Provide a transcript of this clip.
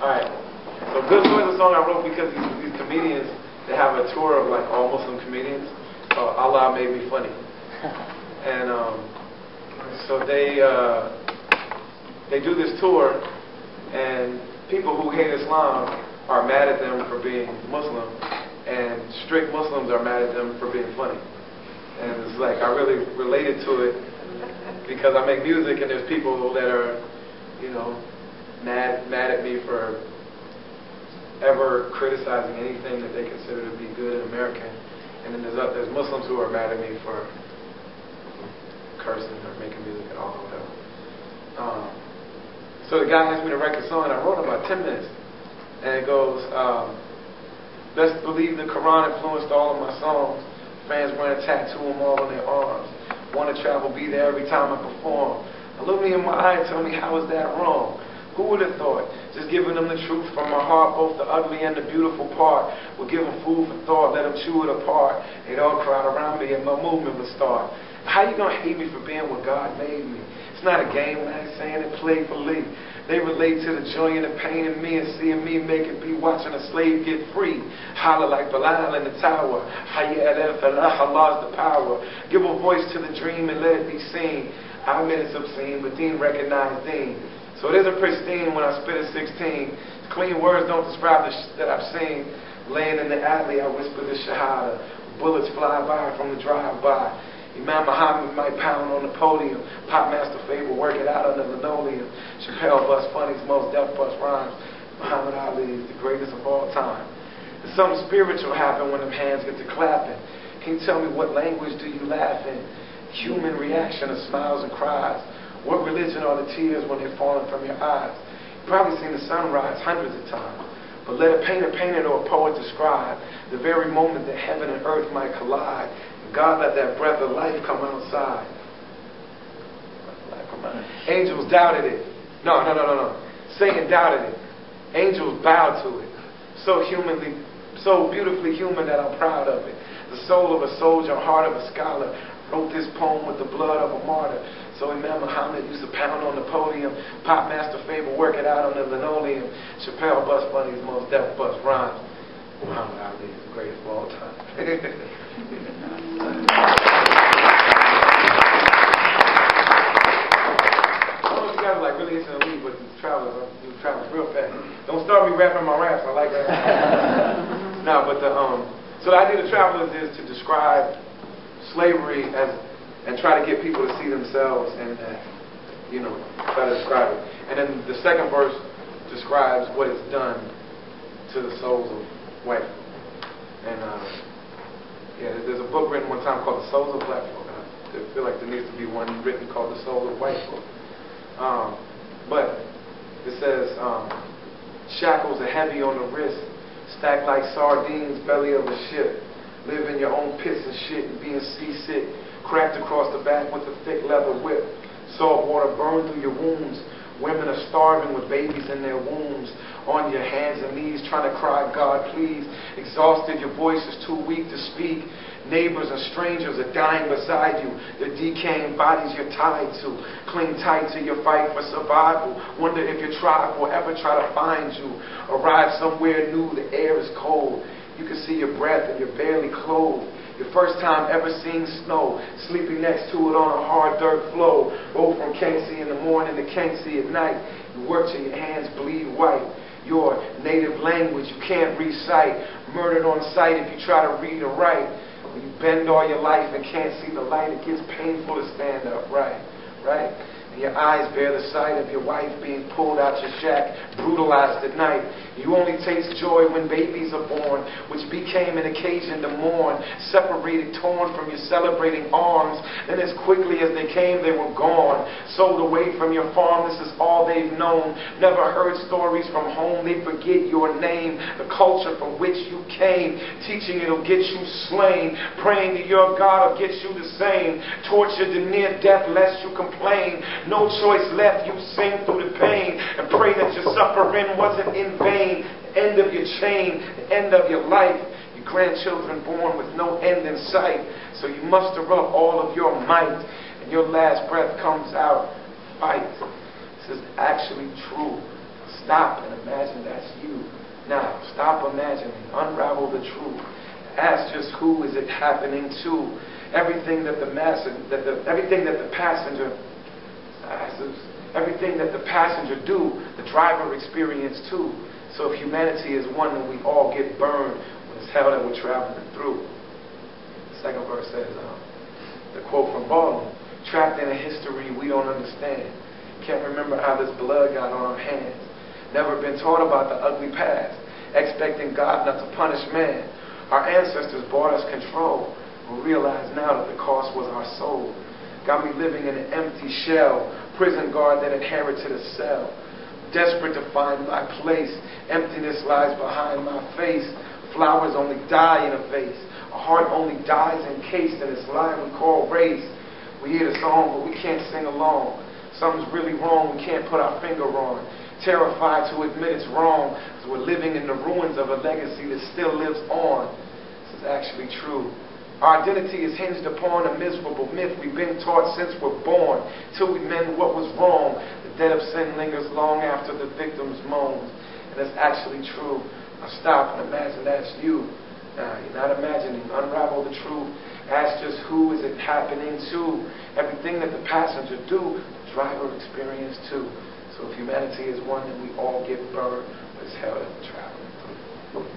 Alright. So Good Boy is a song I wrote because these comedians, they have a tour of like all Muslim comedians called Allah Made Me Funny. And so they do this tour, and people who hate Islam are mad at them for being Muslim, and strict Muslims are mad at them for being funny. And it's like I really related to it because I make music, and there's people that are, you know, mad at me for ever criticizing anything that they consider to be good and American, and then there's Muslims who are mad at me for cursing or making music at all, or whatever. So the guy asked me to write the song, and I wrote it in about 10 minutes, and it goes, best believe the Quran influenced all of my songs. Fans want to tattoo them all on their arms. Want to travel, be there every time I perform. Now look me in my eye and tell me, how is that wrong? Who would have thought? Just giving them the truth from my heart, both the ugly and the beautiful part. Will give them food for thought, let them chew it apart. They'd all crowd around me and my movement would start. How you gonna hate me for being what God made me? It's not a game, when I ain't saying it playfully. They relate to the joy and the pain in me, and seeing me make it be watching a slave get free. Holler like Bilal in the tower. Hayya al-falah, Allah's the power. Give a voice to the dream and let it be seen. I admit it's obscene, but Dean recognized Dean. So it isn't pristine when I spit at 16. Clean words don't describe that I've seen. Laying in the alley, I whisper the shahada. Bullets fly by from the drive-by. Imam Muhammad might pound on the podium. Pop Master Faber work it out under linoleum. Chappelle bust funnies, most death bust rhymes. Muhammad Ali is the greatest of all time. There's something spiritual happen when them hands get to clapping. Can you tell me what language do you laugh in? Human reaction of smiles and cries. What religion are the tears when they're falling from your eyes? You've probably seen the sunrise hundreds of times. But let a painter paint it or a poet describe the very moment that heaven and earth might collide. God let that breath of life come outside. Angels doubted it. No. Satan doubted it. Angels bowed to it. So beautifully human that I'm proud of it. The soul of a soldier, heart of a scholar. Wrote this poem with the blood of a martyr. So Imam Muhammad used to pound on the podium. Pop Master Faber work it out on the linoleum. Chappelle bust funnies, most death bust rhymes. Muhammad Ali is the greatest of all time. You guys like really listen to me, but these travelers real fast. Don't start me rapping my raps. I like that. No, but so the idea of the Travelers is to describe slavery and try to get people to see themselves and you know, try to describe it. And then the second verse describes what it's done to the souls of white. And yeah, there's a book written one time called The Souls of Black Folk. I feel like there needs to be one written called The Souls of White Folk. But it says, shackles are heavy on the wrist, stacked like sardines, belly of a ship. Live in your own pits and shit and being seasick. Cracked across the back with a thick leather whip. Salt water burned through your wounds. Women are starving with babies in their wombs. On your hands and knees trying to cry, God please. Exhausted, your voice is too weak to speak. Neighbors and strangers are dying beside you. The decaying bodies you're tied to. Cling tight to your fight for survival. Wonder if your tribe will ever try to find you. Arrive somewhere new, the air is cold. You can see your breath and you're barely clothed. Your first time ever seeing snow, sleeping next to it on a hard dirt floor. Roll from Kingsley in the morning to Kingsley at night. You work till your hands bleed white. Your native language you can't recite. Murdered on sight if you try to read or write. When you bend all your life and can't see the light, it gets painful to stand upright, right? And your eyes bear the sight of your wife being pulled out your shack, brutalized at night. You only taste joy when babies are born, which became an occasion to mourn. Separated, torn from your celebrating arms, and as quickly as they came, they were gone. Sold away from your farm, this is all they've known. Never heard stories from home, they forget your name, the culture from which you came. Teaching it'll get you slain, praying to your God will get you the same. Tortured to near death lest you complain. No choice left, you sing through the pain and pray that your suffering wasn't in vain. The end of your chain, the end of your life. Your grandchildren born with no end in sight. So you muster up all of your might, and your last breath comes out, fight. This is actually true. Stop and imagine that's you. Now, stop imagining. Unravel the truth. Ask just who is it happening to. Everything that the passenger do, the driver experienced too. So if humanity is one, then we all get burned when it's hell that we're traveling through. The second verse says, the quote from Baldwin, trapped in a history we don't understand. Can't remember how this blood got on our hands. Never been taught about the ugly past. Expecting God not to punish man. Our ancestors bought us control. We realize now that the cost was our soul. Got me living in an empty shell. Prison guard that inherited a cell. Desperate to find my place. Emptiness lies behind my face. Flowers only die in a vase. A heart only dies encased in this line we call race. We hear the song, but we can't sing along. Something's really wrong we can't put our finger on. Terrified to admit it's wrong, because we're living in the ruins of a legacy that still lives on. This is actually true. Our identity is hinged upon a miserable myth we've been taught since we're born. Till we mend what was wrong, the debt of sin lingers long after the victim's moans. And that's actually true. Now stop and imagine that's you. Now, you're not imagining. Unravel the truth. Ask just who is it happening to. Everything that the passenger do, the driver experienced too. So if humanity is one, then we all get burned. But it's hell that we're traveling through.